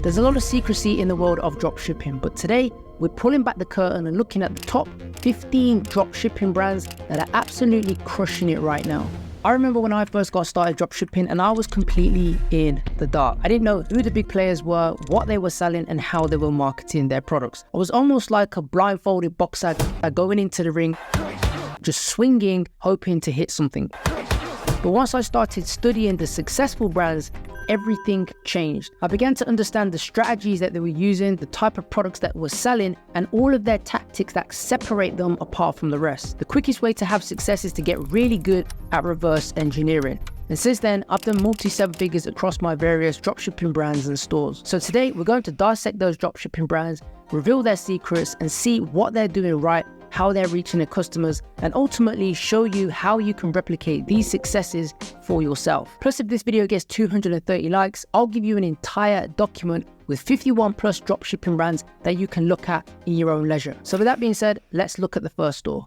There's a lot of secrecy in the world of dropshipping, but today we're pulling back the curtain and looking at the top 15 dropshipping brands that are absolutely crushing it right now. I remember when I first got started dropshipping and I was completely in the dark. I didn't know who the big players were, what they were selling, and how they were marketing their products. I was almost like a blindfolded boxer going into the ring, just swinging, hoping to hit something. But once I started studying the successful brands, everything changed. I began to understand the strategies that they were using, the type of products that were selling, and all of their tactics that separate them apart from the rest. The quickest way to have success is to get really good at reverse engineering. And since then, I've done multi-seven figures across my various dropshipping brands and stores. So today, we're going to dissect those dropshipping brands, reveal their secrets, and see what they're doing right, how they're reaching their customers, and ultimately show you how you can replicate these successes for yourself. Plus, if this video gets 230 likes, I'll give you an entire document with 51 plus dropshipping brands that you can look at in your own leisure. So with that being said, let's look at the first store.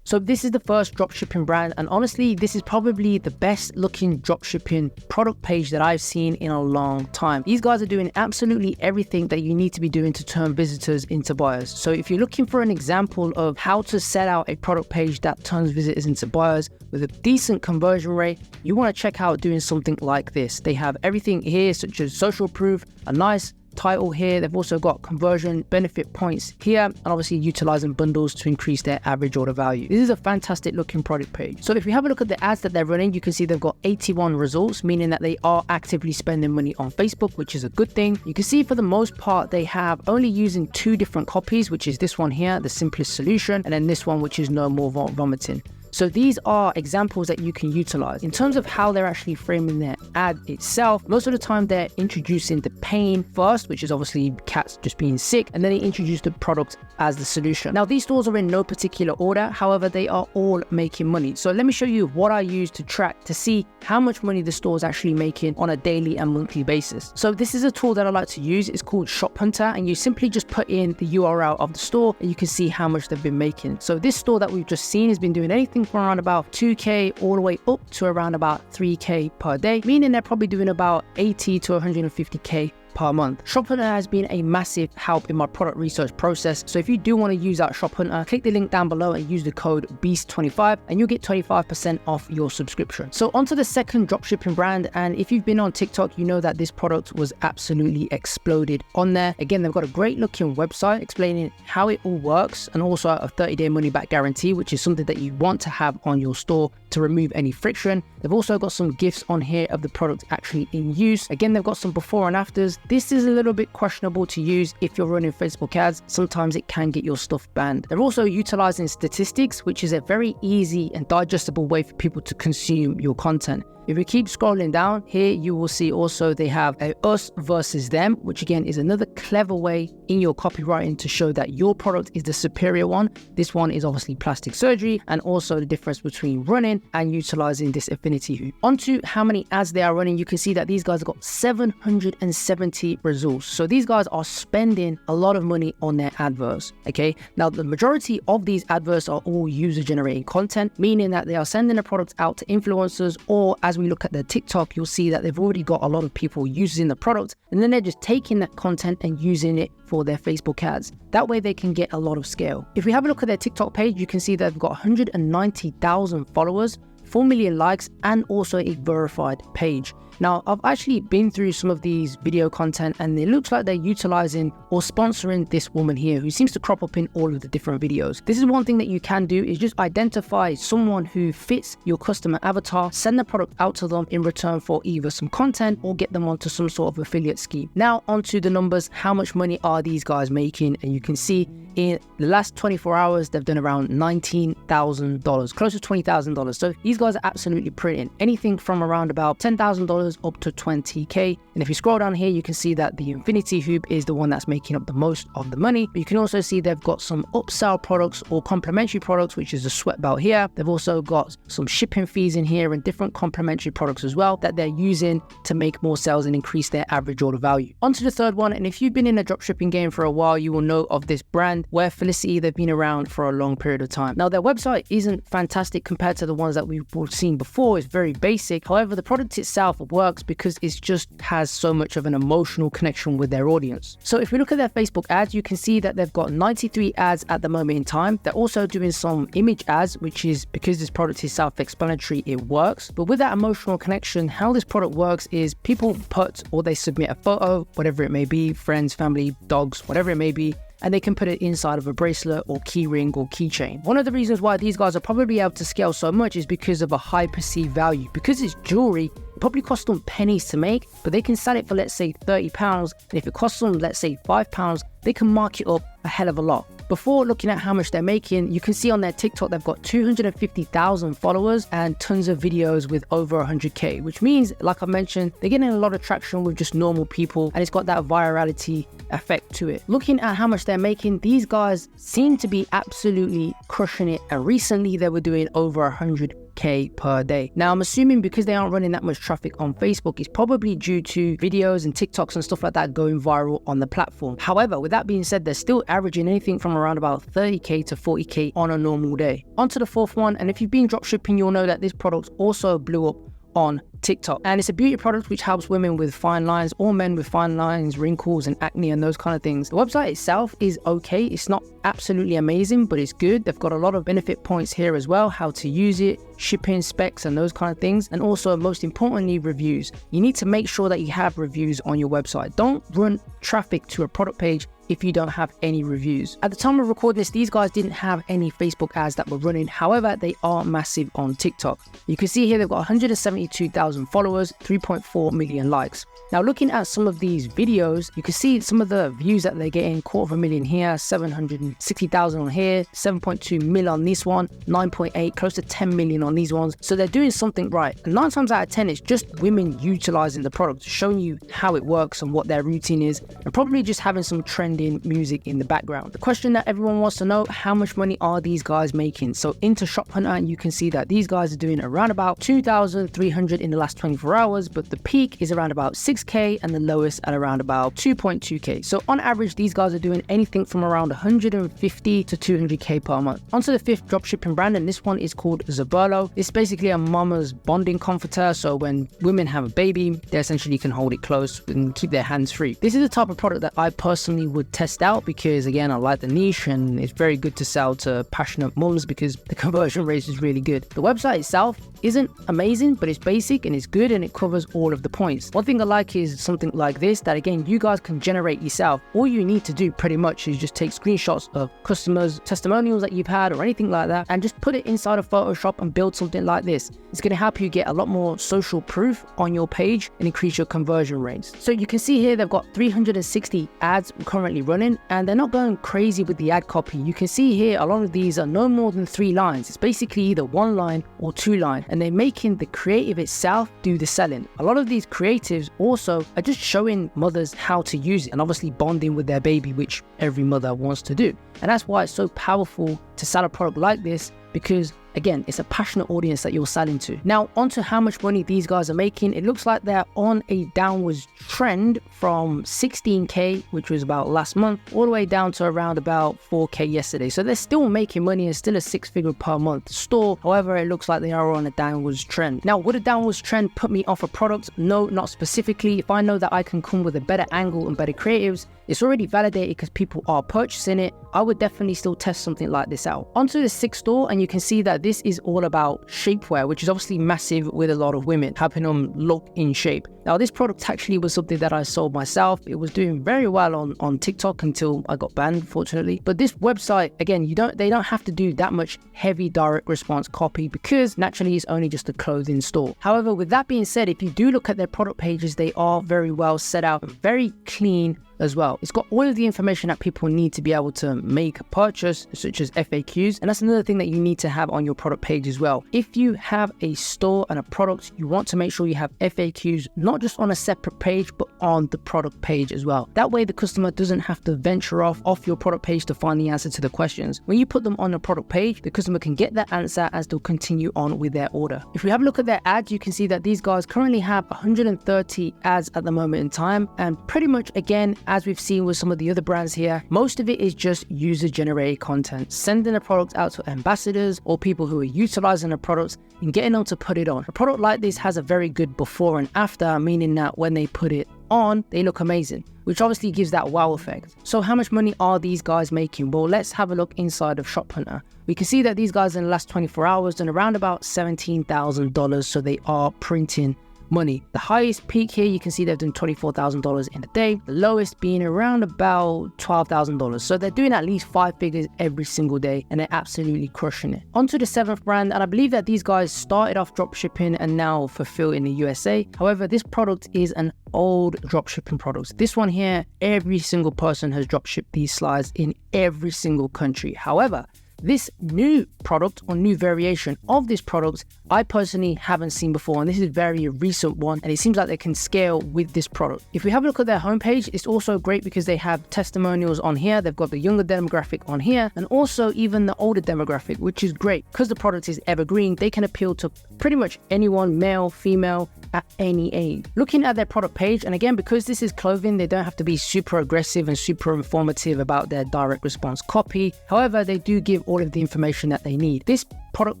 So this is the first dropshipping brand, and honestly, this is probably the best looking dropshipping product page that I've seen in a long time. These guys are doing absolutely everything that you need to be doing to turn visitors into buyers. So if you're looking for an example of how to set out a product page that turns visitors into buyers with a decent conversion rate, you want to check out doing something like this. They have everything here, such as social proof, a nice title here. They've also got conversion benefit points here, and obviously utilizing bundles to increase their average order value. This is a fantastic looking product page. So if we have a look at the ads that they're running, you can see they've got 81 results, meaning that they are actively spending money on Facebook, which is a good thing. You can see for the most part, they have only using two different copies, which is this one here, the simplest solution, and then this one, which is no more vomiting. So these are examples that you can utilize. In terms of how they're actually framing their ad itself, most of the time they're introducing the pain first, which is obviously cats just being sick, and then they introduce the product as the solution. Now, these stores are in no particular order, however, they are all making money. So let me show you what I use to track to see how much money the store is actually making on a daily and monthly basis. So this is a tool that I like to use. It's called Shop Hunter, and you simply just put in the URL of the store and you can see how much they've been making. So this store that we've just seen has been doing anything from around about 2K all the way up to around about 3K per day, meaning they're probably doing about 80 to 150K per month. Shop Hunter has been a massive help in my product research process. So if you do want to use that Shop Hunter, click the link down below and use the code BEAST25 and you'll get 25% off your subscription. So onto the second dropshipping brand, and if you've been on TikTok, you know that this product was absolutely exploded on there. Again, they've got a great looking website explaining how it all works, and also a 30-day money back guarantee, which is something that you want to have on your store to remove any friction. They've also got some gifts on here of the product actually in use. Again, they've got some before and afters. This is a little bit questionable to use if you're running Facebook ads. Sometimes it can get your stuff banned. They're also utilizing statistics, which is a very easy and digestible way for people to consume your content. If we keep scrolling down here, you will see also they have a us versus them, which again is another clever way in your copywriting to show that your product is the superior one. This one is obviously plastic surgery, and also the difference between running and utilizing this affinity hoop. Onto how many ads they are running, you can see that these guys have got 770 results. So these guys are spending a lot of money on their adverts. Okay, now the majority of these adverts are all user generated content, meaning that they are sending the product out to influencers, or as we look at their TikTok, you'll see that they've already got a lot of people using the product, and then they're just taking that content and using it for their Facebook ads. That way they can get a lot of scale. If we have a look at their TikTok page, you can see they've got 190,000 followers, 4 million likes, and also a verified page. Now, I've actually been through some of these video content, and it looks like they're utilizing or sponsoring this woman here who seems to crop up in all of the different videos. This is one thing that you can do, is just identify someone who fits your customer avatar, send the product out to them in return for either some content or get them onto some sort of affiliate scheme. Now onto the numbers. How much money are these guys making? And you can see in the last 24 hours, they've done around $19,000, close to $20,000. So these guys are absolutely printing anything from around about $10,000 up to 20K. And if you scroll down here, you can see that the infinity hoop is the one that's making up the most of the money. But you can also see they've got some upsell products or complementary products, which is a sweat belt here. They've also got some shipping fees in here and different complementary products as well that they're using to make more sales and increase their average order value. Onto the third one, and if you've been in the dropshipping game for a while, you will know of this brand. brand where Felicity, they've been around for a long period of time. Now, their website isn't fantastic compared to the ones that we've seen before. It's very basic. However, the product itself works because it just has so much of an emotional connection with their audience. So if we look at their Facebook ads, you can see that they've got 93 ads at the moment in time. They're also doing some image ads, which is because this product is self-explanatory, it works. But with that emotional connection, how this product works is people put or they submit a photo, whatever it may be, friends, family, dogs, whatever it may be, and they can put it inside of a bracelet or key ring or keychain. One of the reasons why these guys are probably able to scale so much is because of a high perceived value. Because it's jewelry, it probably costs them pennies to make, but they can sell it for, let's say, £30. And if it costs them, let's say, £5, they can mark it up a hell of a lot. Before looking at how much they're making, you can see on their TikTok, they've got 250,000 followers and tons of videos with over 100K, which means, like I mentioned, they're getting a lot of traction with just normal people, and it's got that virality effect to it. Looking at how much they're making, these guys seem to be absolutely crushing it, and recently they were doing over 100K per day. Now, I'm assuming because they aren't running that much traffic on Facebook, it's probably due to videos and TikToks and stuff like that going viral on the platform. However, with that being said, they're still averaging anything from around about 30K to 40K on a normal day. On to the fourth one, and if you've been dropshipping, you'll know that this product also blew up on TikTok, and it's a beauty product which helps women with fine lines or men with fine lines, wrinkles and acne and those kind of things. The website itself is okay. It's not absolutely amazing, but it's good. They've got a lot of benefit points here as well, how to use it, shipping specs and those kind of things, and also most importantly, reviews. You need to make sure that you have reviews on your website. Don't run traffic to a product page if you don't have any reviews. At the time of recording this, these guys didn't have any Facebook ads that were running. However, they are massive on TikTok. You can see here they've got 172,000 followers, 3.4 million likes. Now, looking at some of these videos, you can see some of the views that they're getting. 250,000 here, 760,000 on here, 7.2 mil on this one, 9.8, close to 10 million on these ones. So they're doing something right. And 9 times out of 10, it's just women utilizing the product, showing you how it works and what their routine is, and probably just having some trending music in the background. The question that everyone wants to know, how much money are these guys making? So into Shop Hunter, and you can see that these guys are doing around about 2,300 in the last 24 hours, but the peak is around about 6K and the lowest at around about 2.2K. So on average, these guys are doing anything from around 150 to 200K per month. Onto the fifth dropshipping brand, and this one is called Zaberlo. It's basically a mama's bonding comforter. So when women have a baby, they essentially can hold it close and keep their hands free. This is the type of product that I personally would test out because, again, I like the niche and it's very good to sell to passionate mums because the conversion rate is really good. The website itself isn't amazing, but it's basic and it's good and it covers all of the points. One thing I like is something like this that, again, you guys can generate yourself. All you need to do pretty much is just take screenshots of customers, testimonials that you've had or anything like that, and just put it inside of Photoshop and build something like this. It's going to help you get a lot more social proof on your page and increase your conversion rates. So you can see here they've got 360 ads currently running, and they're not going crazy with the ad copy. You can see here a lot of these are no more than 3 lines. It's basically either 1 line or 2 line, and they're making the creative itself do the selling. A lot of these creatives also are just showing mothers how to use it and obviously bonding with their baby, which every mother wants to do. And that's why it's so powerful to sell a product like this, because again, it's a passionate audience that you're selling to. Now, onto how much money these guys are making. It looks like they're on a downwards trend from 16K, which was about last month, all the way down to around about 4K yesterday. So they're still making money and still a 6-figure per month store. However, it looks like they are on a downwards trend. Now, would a downwards trend put me off a product? No, not specifically. If I know that I can come with a better angle and better creatives, it's already validated because people are purchasing it, I would definitely still test something like this out. Onto the 6th store, and you can see that this is all about shapewear, which is obviously massive with a lot of women, helping them look in shape. Now, this product actually was something that I sold myself. It was doing very well on TikTok until I got banned, fortunately. But this website, again, they don't have to do that much heavy direct response copy because naturally it's only just a clothing store. However, with that being said, if you do look at their product pages, they are very well set out and very clean as well. It's got all of the information that people need to be able to make a purchase, such as FAQs, and that's another thing that you need to have on your product page as well. If you have a store and a product, you want to make sure you have FAQs not just on a separate page but on the product page as well. That way the customer doesn't have to venture off your product page to find the answer to the questions. When you put them on the product page, the customer can get that answer as they'll continue on with their order. If we have a look at their ads, you can see that these guys currently have 130 ads at the moment in time, and pretty much, again, as we've seen with some of the other brands here, most of it is just user-generated content, sending a product out to ambassadors or people who are utilizing the products and getting them to put it on. A product like this has a very good before and after, meaning that when they put it on, they look amazing, which obviously gives that wow effect. So how much money are these guys making? Well, let's have a look inside of Shop Hunter. We can see that these guys in the last 24 hours done around about $17,000, so they are printing money. The highest peak here, you can see they've done $24,000 in a day, the lowest being around about $12,000. So they're doing at least 5 figures every single day, and they're absolutely crushing it. On to the 7th brand, and I believe that these guys started off dropshipping and now fulfill in the USA. However, this product is an old dropshipping product. This one here, every single person has dropshipped these slides in every single country. However, this new product or new variation of this product, I personally haven't seen before, and this is a very recent one, and it seems like they can scale with this product. If we have a look at their homepage, it's also great because they have testimonials on here. They've got the younger demographic on here, and also even the older demographic, which is great because the product is evergreen. They can appeal to pretty much anyone, male, female, at any age. Looking at their product page, and again, because this is clothing, they don't have to be super aggressive and super informative about their direct response copy. However, they do give all of the information that they need. This product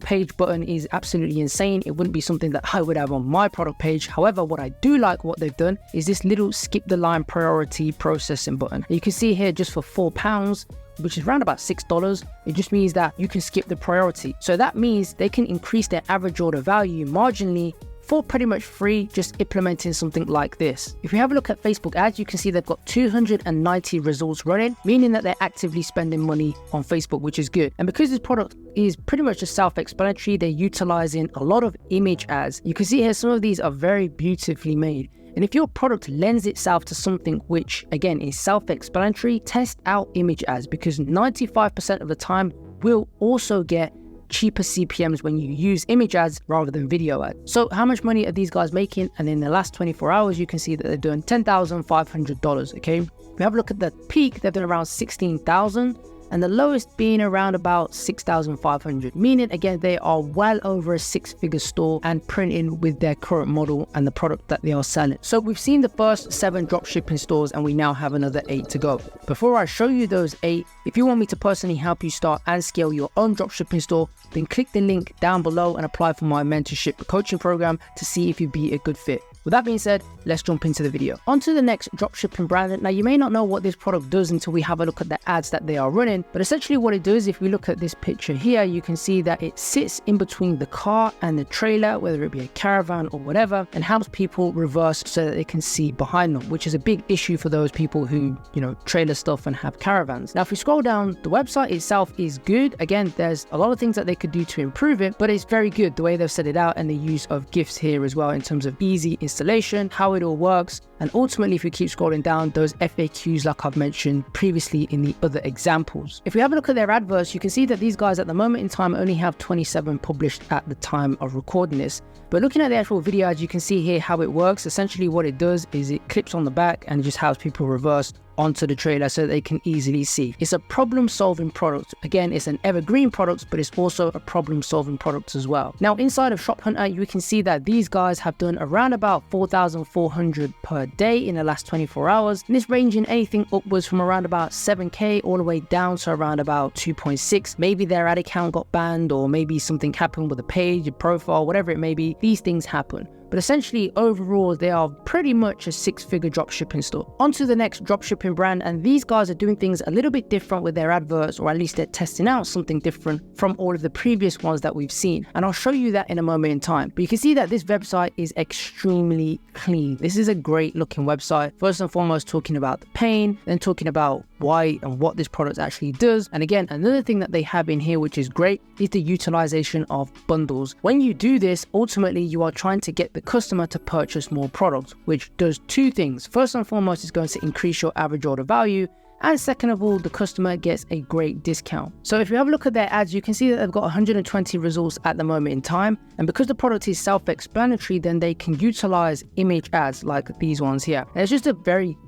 page button is absolutely insane. It wouldn't be something that I would have on my product page. However, what I do like what they've done is this little skip the line priority processing button. You can see here just for £4, which is around about $6, it just means that you can skip the priority. So that means they can increase their average order value marginally for pretty much free, just implementing something like this. If we have a look at Facebook ads, you can see they've got 290 results running, meaning that they're actively spending money on Facebook, which is good. And because this product is pretty much just self-explanatory, they're utilizing a lot of image ads. You can see here some of these are very beautifully made. And if your product lends itself to something which, again, is self-explanatory, test out image ads, because 95% of the time will also get cheaper CPMs when you use image ads rather than video ads. So how much money are these guys making? And in the last 24 hours, you can see that they're doing $10,500, okay? If we have a look at the peak, they've done around 16,000, and the lowest being around about 6,500, meaning again, they are well over a 6-figure store and printing with their current model and the product that they are selling. So we've seen the first 7 dropshipping stores, and we now have another 8 to go. Before I show you those 8, if you want me to personally help you start and scale your own dropshipping store, then click the link down below and apply for my mentorship coaching program to see if you'd be a good fit. With that being said, let's jump into the video. On to the next dropshipping brand. Now, you may not know what this product does until we have a look at the ads that they are running, but essentially what it does, if we look at this picture here, you can see that it sits in between the car and the trailer, whether it be a caravan or whatever, and helps people reverse so that they can see behind them, which is a big issue for those people who, trailer stuff and have caravans. Now, if we scroll down, the website itself is good. Again, there's a lot of things that they could do to improve it, but it's very good the way they've set it out and the use of GIFs here as well in terms of easy installation, how it all works, and ultimately, if you keep scrolling down, those FAQs like I've mentioned previously in the other examples. If we have a look at their adverts, you can see that these guys at the moment in time only have 27 published at the time of recording this. But looking at the actual video ads, you can see here how it works. Essentially what it does is it clips on the back and just has people reverse onto the trailer so they can easily see. It's a problem-solving product. Again, it's an evergreen product, but it's also a problem-solving product as well. Now, inside of Shop Hunter, you can see that these guys have done around about 4,400 per day in the last 24 hours. And it's ranging anything upwards from around about 7K all the way down to around about 2.6. Maybe their ad account got banned, or maybe something happened with a page, a profile, whatever it may be. These things happen. But essentially, overall, they are pretty much a 6-figure dropshipping store. On to the next dropshipping brand, and these guys are doing things a little bit different with their adverts, or at least they're testing out something different from all of the previous ones that we've seen. And I'll show you that in a moment in time. But you can see that this website is extremely clean. This is a great looking website. First and foremost, talking about the pain, then talking about why and what this product actually does. And again, another thing that they have in here, which is great, is the utilization of bundles. When you do this, ultimately, you are trying to get the customer to purchase more products, which does 2 things. First and foremost, it's going to increase your average order value. And second of all, the customer gets a great discount. So if you have a look at their ads, you can see that they've got 120 results at the moment in time. And because the product is self-explanatory, then they can utilize image ads like these ones here. And it's just a very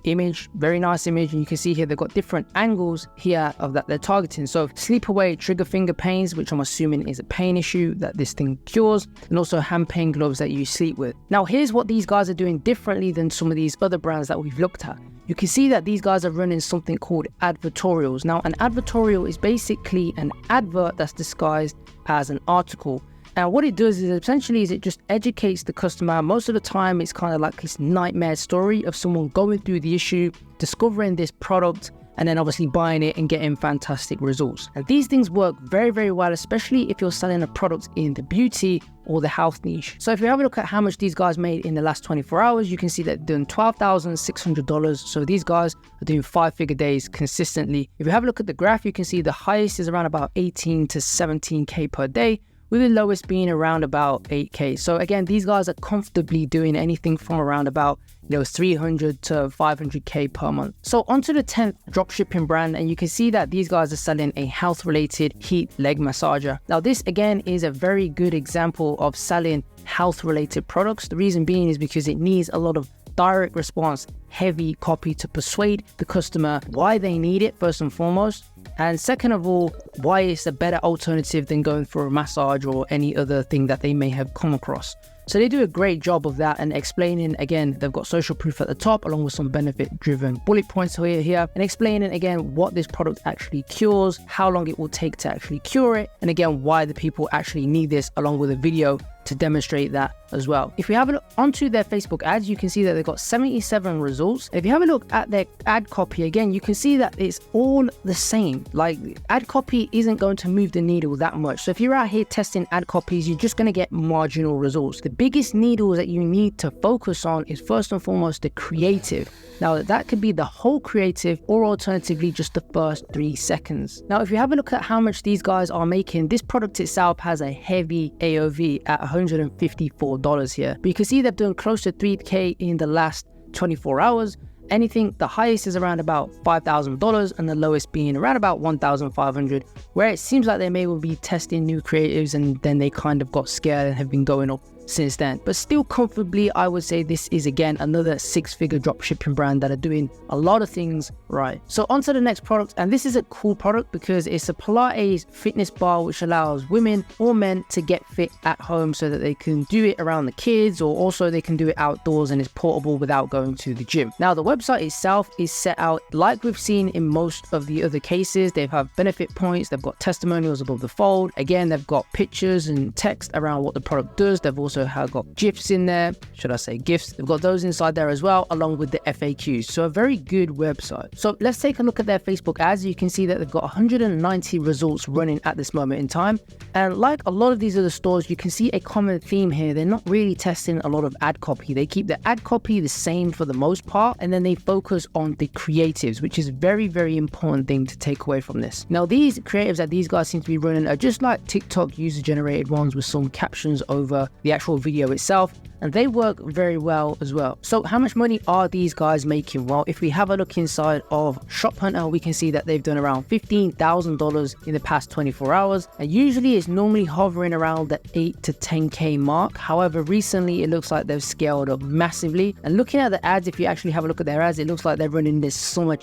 nice image. And you can see here, they've got different angles here of that they're targeting. So sleep away trigger finger pains, which I'm assuming is a pain issue that this thing cures, and also hand pain gloves that you sleep with. Now, here's what these guys are doing differently than some of these other brands that we've looked at. you can see that these guys are running something called advertorials. Now, an advertorial is basically an advert that's disguised as an article. And what it does is essentially it just educates the customer. Most of the time, it's kind of like this nightmare story of someone going through the issue, discovering this product, and then obviously buying it and getting fantastic results. And these things work very, very well, especially if you're selling a product in the beauty or the health niche. So if you have a look at how much these guys made in the last 24 hours, you can see that they're doing $12,600. So these guys are doing 5-figure days consistently. If you have a look at the graph, you can see the highest is around about 18 to 17K per day, with the lowest being around about 8K. So again, these guys are comfortably doing anything from around about 300 to 500K per month. So onto the 10th dropshipping brand, and you can see that these guys are selling a health-related heat leg massager. Now this again is a very good example of selling health-related products. The reason being is because it needs a lot of direct response, heavy copy to persuade the customer why they need it first and foremost. And second of all, why it's a better alternative than going for a massage or any other thing that they may have come across. So they do a great job of that and explaining, again, they've got social proof at the top along with some benefit-driven bullet points here, and explaining again what this product actually cures, how long it will take to actually cure it, and again, why the people actually need this along with a video to demonstrate that as well. If we have a look onto their Facebook ads, you can see that they've got 77 results. If you have a look at their ad copy, again, you can see that it's all the same. Like, ad copy isn't going to move the needle that much. So if you're out here testing ad copies, you're just going to get marginal results. The biggest needle that you need to focus on is first and foremost the creative. Now that could be the whole creative or alternatively just the first 3 seconds. Now, if you have a look at how much these guys are making, this product itself has a heavy AOV at $154 here. But you can see they've done close to 3K in the last 24 hours. Anything, the highest is around about $5,000 and the lowest being around about $1,500, where it seems like they may well be testing new creatives and then they kind of got scared and have been going up since then. But still comfortably, I would say this is again another 6-figure dropshipping brand that are doing a lot of things right. So on to the next product, and this is a cool product because it's a Pilates fitness bar which allows women or men to get fit at home so that they can do it around the kids, or also they can do it outdoors and it's portable without going to the gym. Now the website itself is set out like we've seen in most of the other cases. They have benefit points, they've got testimonials above the fold. Again, they've got pictures and text around what the product does. They've also have got GIFs in there, should I say GIFs? They've got those inside there as well, along with the FAQs. So a very good website. So let's take a look at their Facebook ads. You can see that they've got 190 results running at this moment in time. And like a lot of these other stores, you can see a common theme here. They're not really testing a lot of ad copy. They keep the ad copy the same for the most part, and then they focus on the creatives, which is a very, very important thing to take away from this. Now, these creatives that these guys seem to be running are just like TikTok user-generated ones with some captions over the actual video itself, and they work very well as well. So how much money are these guys making? Well, if we have a look inside of Shop Hunter, we can see that they've done around $15,000 in the past 24 hours. And usually it's normally hovering around the 8 to 10K mark. However, recently it looks like they've scaled up massively. And looking at the ads, if you actually have a look at their ads, it looks like they're running this summer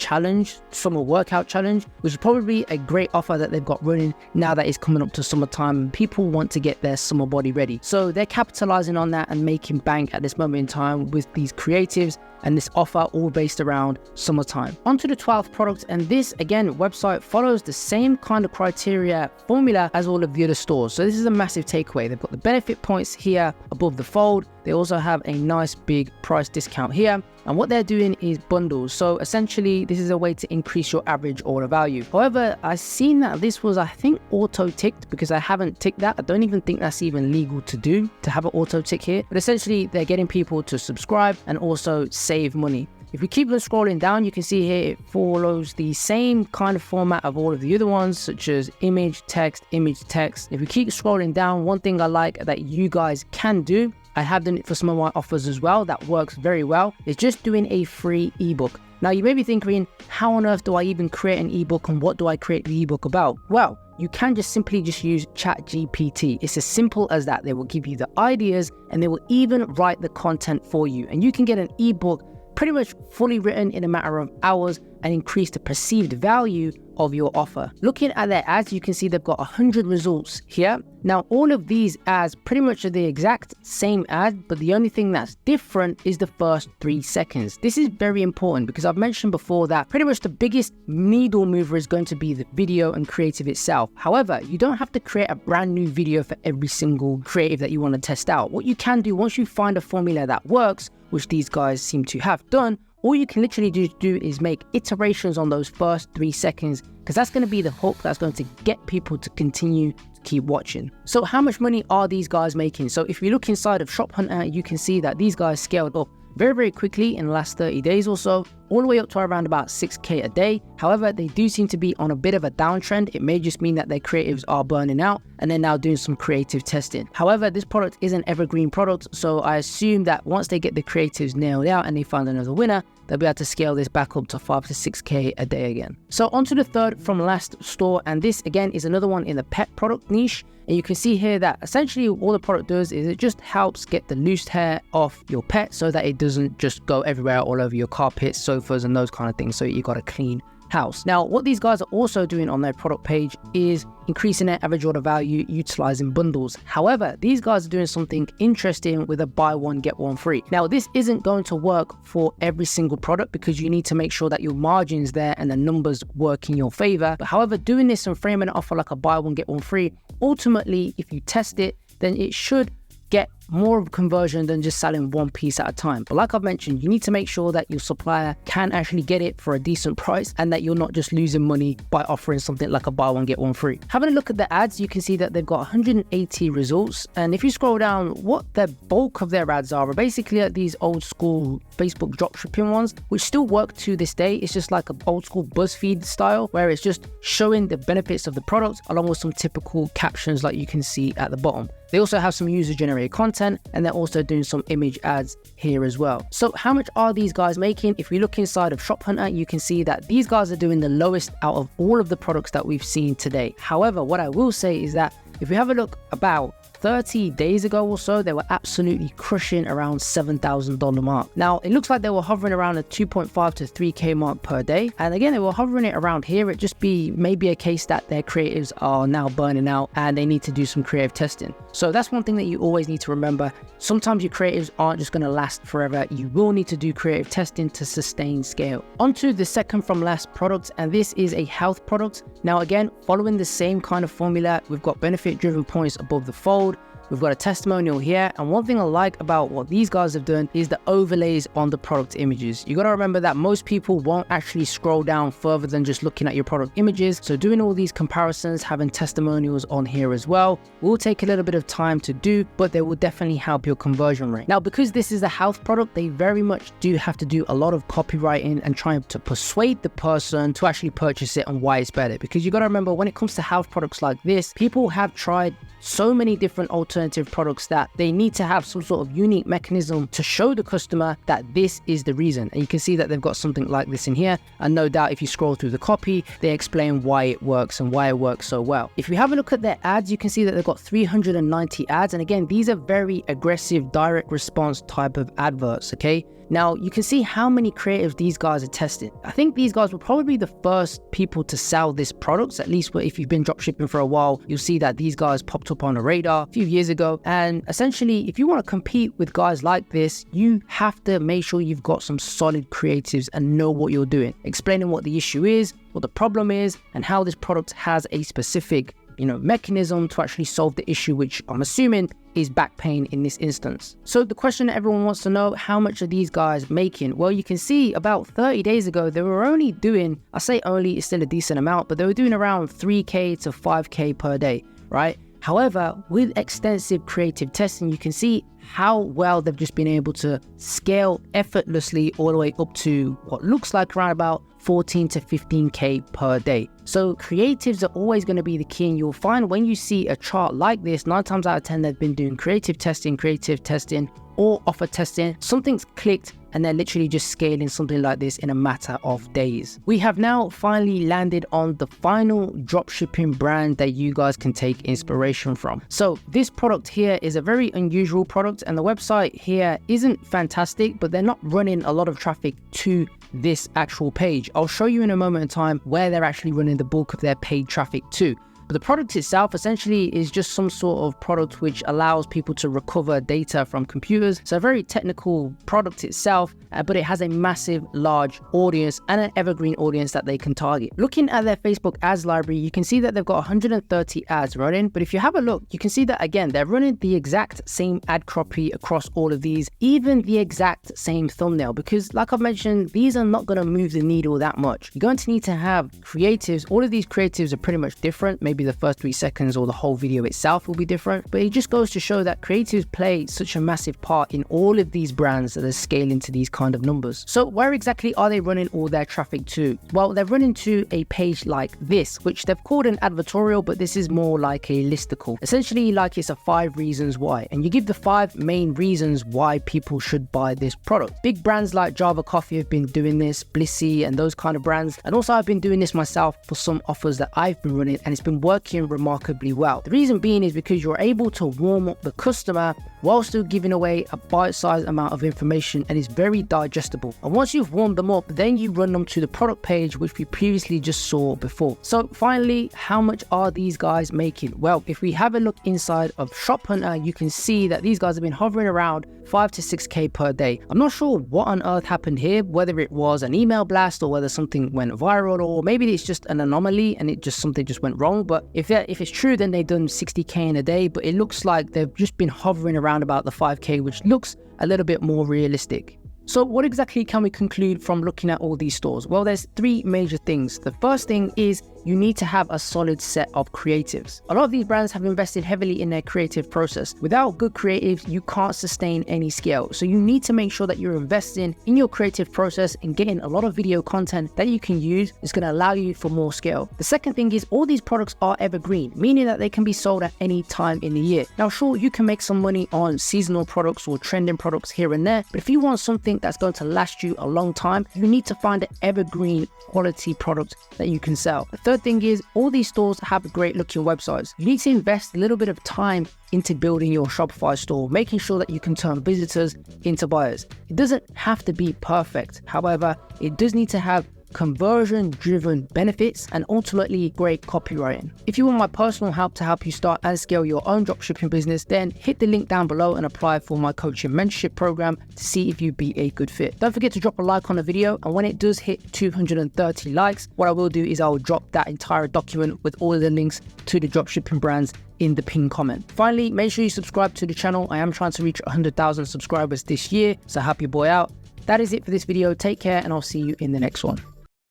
workout challenge, which is probably a great offer that they've got running now that it's coming up to summertime and people want to get their summer body ready. So they're capitalizing on that and making bank at this moment in time with these creatives and this offer all based around summertime. On to the 12th product, and this again website follows the same kind of criteria formula as all of the other stores. So this is a massive takeaway. They've got the benefit points here above the fold. They also have a nice big price discount here, and what they're doing is bundles. So essentially this is a way to increase your average order value. However, I've seen that this was, I think, auto ticked, because I haven't ticked that. I don't even think that's even legal to do, to have an auto tick here, but essentially they're getting people to subscribe and also save money. If we keep scrolling down, you can see here it follows the same kind of format of all of the other ones, such as image, text, image, text. If we keep scrolling down, one thing I like that you guys can do, I have done it for some of my offers as well, that works very well, is just doing a free ebook. Now you may be thinking, how on earth do I even create an ebook, and what do I create the ebook about? Well, you can just simply use ChatGPT. It's as simple as that. They will give you the ideas and they will even write the content for you, and you can get an ebook pretty much fully written in a matter of hours and increase the perceived value of your offer. Looking at their ads, you can see they've got 100 results here. Now, all of these ads pretty much are the exact same ad, but the only thing that's different is the first 3 seconds. This is very important because I've mentioned before that pretty much the biggest needle mover is going to be the video and creative itself. However, you don't have to create a brand new video for every single creative that you want to test out. What you can do once you find a formula that works, which these guys seem to have done, all you can literally do is make iterations on those first 3 seconds, because that's going to be the hook that's going to get people to continue to keep watching. So how much money are these guys making? So if you look inside of Shop Hunter, you can see that these guys scaled up very quickly in the last 30 days or so, all the way up to around about 6K a day. However, they do seem to be on a bit of a downtrend. It may just mean that their creatives are burning out and they're now doing some creative testing. However, this product is an evergreen product, so I assume that once they get the creatives nailed out and they find another winner, they'll be able to scale this back up to 5 to 6K a day again. So onto the third from last store, and this again is another one in the pet product niche. And you can see here that essentially all the product does is it just helps get the loose hair off your pet so that it doesn't just go everywhere all over your carpets, sofas and those kind of things, so you got a clean house. Now, what these guys are also doing on their product page is increasing their average order value utilizing bundles. However, these guys are doing something interesting with a buy one get one free. Now, this isn't going to work for every single product because you need to make sure that your margins there and the numbers work in your favor. But however, doing this and framing an offer like a buy one get one free, ultimately, if you test it, then it should get more of a conversion than just selling one piece at a time. But like I've mentioned, you need to make sure that your supplier can actually get it for a decent price and that you're not just losing money by offering something like a buy one get one free. Having a look at the ads, you can see that they've got 180 results, and if you scroll down, what the bulk of their ads are basically like these old school Facebook dropshipping ones, which still work to this day. It's just like an old school BuzzFeed style where it's just showing the benefits of the product along with some typical captions like you can see at the bottom. They also have some user generated content, and they're also doing some image ads here as well. So how much are these guys making? If we look inside of Shop Hunter, you can see that these guys are doing the lowest out of all of the products that we've seen today. However, what I will say is that if we have a look about 30 days ago or so, they were absolutely crushing around $7,000 mark. Now, it looks like they were hovering around a 2.5 to 3K mark per day. And again, they were hovering it around here. It just be maybe a case that their creatives are now burning out and they need to do some creative testing. So that's one thing that you always need to remember. Sometimes your creatives aren't just going to last forever. You will need to do creative testing to sustain scale. Onto the second from last product, and this is a health product. Now, again, following the same kind of formula, we've got benefit driven points above the fold. We've got a testimonial here, and one thing I like about what these guys have done is the overlays on the product images. You got to remember that most people won't actually scroll down further than just looking at your product images. So doing all these comparisons, having testimonials on here as well, will take a little bit of time to do, but they will definitely help your conversion rate. Now, because this is a health product, they very much do have to do a lot of copywriting and trying to persuade the person to actually purchase it and why it's better. Because you got to remember, when it comes to health products like this, people have tried so many different alternative products that they need to have some sort of unique mechanism to show the customer that this is the reason. And you can see that they've got something like this in here, and no doubt if you scroll through the copy, they explain why it works and why it works so well. If you have a look at their ads, you can see that they've got 390 ads, and again, these are very aggressive direct response type of adverts. Okay, now you can see how many creatives these guys are testing. I think these guys were probably the first people to sell this product. At least if you've been dropshipping for a while, you'll see that these guys popped up on the radar a few years ago. And essentially, if you want to compete with guys like this, you have to make sure you've got some solid creatives and know what you're doing, explaining what the issue is, what the problem is, and how this product has a specific mechanism to actually solve the issue, which I'm assuming is back pain in this instance. So the question that everyone wants to know, how much are these guys making? Well, you can see about 30 days ago, they were only doing, I say only, it's still a decent amount, but they were doing around 3K to 5K per day, right? However, with extensive creative testing, you can see how well they've just been able to scale effortlessly all the way up to what looks like around about 14 to 15K per day. So creatives are always going to be the key, and you'll find when you see a chart like this, 9 times out of 10 they've been doing creative testing or offer testing. Something's clicked and they're literally just scaling something like this in a matter of days. We have now finally landed on the final dropshipping brand that you guys can take inspiration from. So this product here is a very unusual product, and the website here isn't fantastic, but they're not running a lot of traffic to this actual page. I'll show you in a moment in time where they're actually running the bulk of their paid traffic to. But the product itself essentially is just some sort of product which allows people to recover data from computers. So a very technical product itself, but it has a massive, large audience and an evergreen audience that they can target. Looking at their Facebook ads library, you can see that they've got 130 ads running. But if you have a look, you can see that again, they're running the exact same ad copy across all of these, even the exact same thumbnail, because like I've mentioned, these are not going to move the needle that much. You're going to need to have creatives. All of these creatives are pretty much different. Maybe the first 3 seconds or the whole video itself will be different, but it just goes to show that creatives play such a massive part in all of these brands that are scaling to these kind of numbers. So where exactly are they running all their traffic to? Well, they're running to a page like this, which they've called an advertorial, but this is more like a listicle. Essentially, like it's a 5 reasons why, and you give the 5 main reasons why people should buy this product. Big brands like Java Coffee have been doing this, Blissy and those kind of brands, and also I've been doing this myself for some offers that I've been running, and it's been working remarkably well. The reason being is because you're able to warm up the customer while still giving away a bite-sized amount of information, and it's very digestible. And once you've warmed them up, then you run them to the product page, which we previously just saw before. So finally, how much are these guys making? Well, if we have a look inside of Shop Hunter, you can see that these guys have been hovering around 5 to 6K per day. I'm not sure what on earth happened here, whether it was an email blast or whether something went viral, or maybe it's just an anomaly and something just went wrong. But if it's true, then they've done 60K in a day, but it looks like they've just been hovering around about the 5K, which looks a little bit more realistic. So what exactly can we conclude from looking at all these stores? Well, there's 3 major things. The first thing is you need to have a solid set of creatives. A lot of these brands have invested heavily in their creative process. Without good creatives, you can't sustain any scale. So you need to make sure that you're investing in your creative process and getting a lot of video content that you can use. It's going to allow you for more scale. The second thing is all these products are evergreen, meaning that they can be sold at any time in the year. Now, sure, you can make some money on seasonal products or trending products here and there, but if you want something that's going to last you a long time, you need to find an evergreen quality product that you can sell. The third thing is all these stores have great looking websites. You need to invest a little bit of time into building your Shopify store, making sure that you can turn visitors into buyers. It doesn't have to be perfect. However, it does need to have conversion-driven benefits and ultimately great copywriting. If you want my personal help to help you start and scale your own dropshipping business, then hit the link down below and apply for my coaching mentorship program to see if you'd be a good fit. Don't forget to drop a like on the video, and when it does hit 230 likes, what I will do is I'll drop that entire document with all of the links to the dropshipping brands in the pinned comment. Finally, make sure you subscribe to the channel. I am trying to reach 100,000 subscribers this year, so help your boy out. That is it for this video. Take care, and I'll see you in the next one.